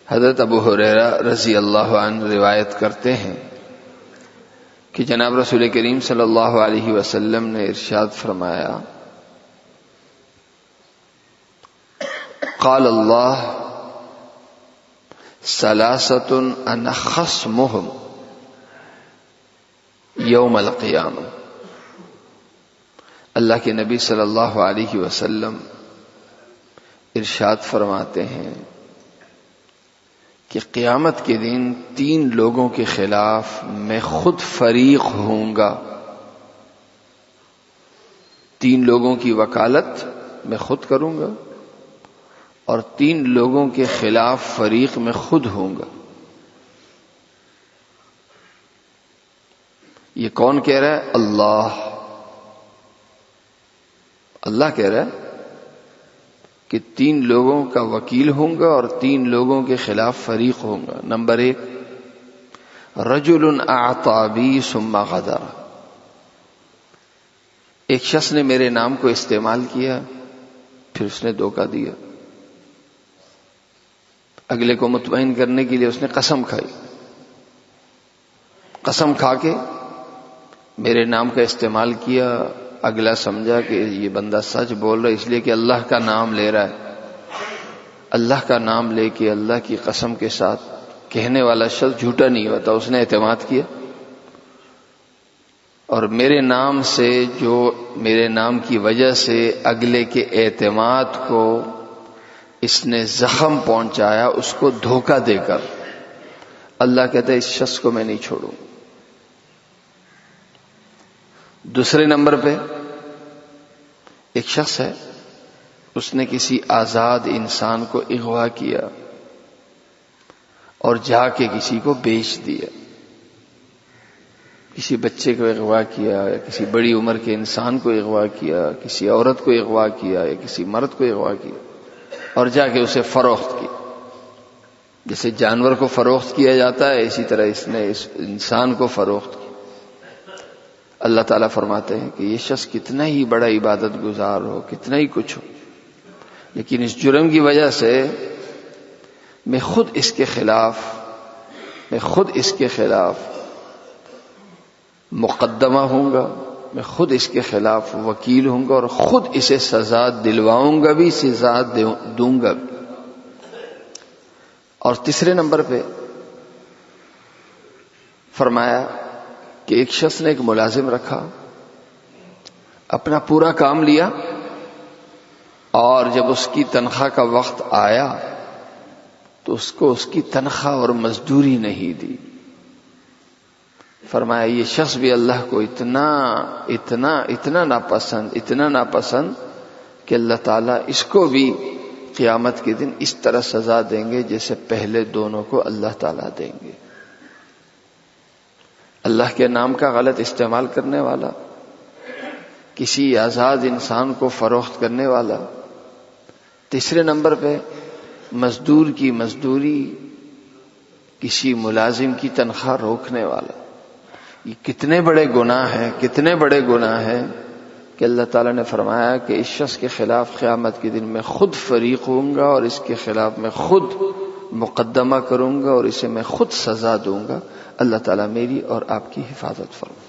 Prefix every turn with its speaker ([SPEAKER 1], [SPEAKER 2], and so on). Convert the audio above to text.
[SPEAKER 1] حضرت ابو ہریرہ رضی اللہ عنہ روایت کرتے ہیں کہ جناب رسول کریم صلی اللہ علیہ وسلم نے ارشاد فرمایا، قال اللہ ثلاثۃ انا خصمهم یوم القیامہ۔ اللہ کے نبی صلی اللہ علیہ وسلم ارشاد فرماتے ہیں کہ قیامت کے دن 3 لوگوں کے خلاف میں خود فریق ہوں گا۔ 3 لوگوں کی وکالت میں خود کروں گا اور 3 لوگوں کے خلاف فریق میں خود ہوں گا۔ یہ کون کہہ رہا ہے؟ اللہ کہہ رہا ہے کہ 3 لوگوں کا وکیل ہوں گا اور 3 لوگوں کے خلاف فریق ہوں گا۔ نمبر 1، رجل اعطى بی ثم غدر۔ ایک شخص نے میرے نام کو استعمال کیا پھر اس نے دھوکہ دیا۔ اگلے کو مطمئن کرنے کے لیے اس نے قسم کھائی، قسم کھا کے میرے نام کا استعمال کیا۔ اگلا سمجھا کہ یہ بندہ سچ بول رہا ہے اس لیے کہ اللہ کا نام لے رہا ہے۔ اللہ کا نام لے کے اللہ کی قسم کے ساتھ کہنے والا شخص جھوٹا نہیں ہوتا، اس نے اعتماد کیا اور میرے نام سے، جو میرے نام کی وجہ سے اگلے کے اعتماد کو اس نے زخم پہنچایا، اس کو دھوکہ دے کر اللہ کہتا ہے اس شخص کو میں نہیں چھوڑوں۔ دوسرے نمبر پہ ایک شخص ہے، اس نے کسی آزاد انسان کو اغوا کیا اور جا کے کسی کو بیچ دیا۔ کسی بچے کو اغوا کیا یا کسی بڑی عمر کے انسان کو اغوا کیا، کسی عورت کو اغوا کیا یا کسی مرد کو اغوا کیا اور جا کے اسے فروخت کی۔ جیسے جانور کو فروخت کیا جاتا ہے اسی طرح اس نے اس انسان کو فروخت کیا۔ اللہ تعالیٰ فرماتے ہیں کہ یہ شخص کتنا ہی بڑا عبادت گزار ہو، کتنا ہی کچھ ہو، لیکن اس جرم کی وجہ سے میں خود اس کے خلاف مقدمہ ہوں گا، میں خود اس کے خلاف وکیل ہوں گا اور خود اسے سزا دلواؤں گا بھی، سزا دوں گا بھی۔ اور تیسرے نمبر پہ فرمایا کہ ایک شخص نے ایک ملازم رکھا، اپنا پورا کام لیا اور جب اس کی تنخواہ کا وقت آیا تو اس کو اس کی تنخواہ اور مزدوری نہیں دی۔ فرمایا یہ شخص بھی اللہ کو اتنا ناپسند کہ اللہ تعالیٰ اس کو بھی قیامت کے دن اس طرح سزا دیں گے جیسے پہلے دونوں کو اللہ تعالیٰ دیں گے۔ اللہ کے نام کا غلط استعمال کرنے والا، کسی آزاد انسان کو فروخت کرنے والا، تیسرے نمبر پہ مزدور کی مزدوری، کسی ملازم کی تنخواہ روکنے والا۔ یہ کتنے بڑے گناہ ہیں کہ اللہ تعالیٰ نے فرمایا کہ اس شخص کے خلاف قیامت کے دن میں خود فریق ہوں گا اور اس کے خلاف میں خود مقدمہ کروں گا اور اسے میں خود سزا دوں گا۔ اللہ تعالیٰ میری اور آپ کی حفاظت فرمائے۔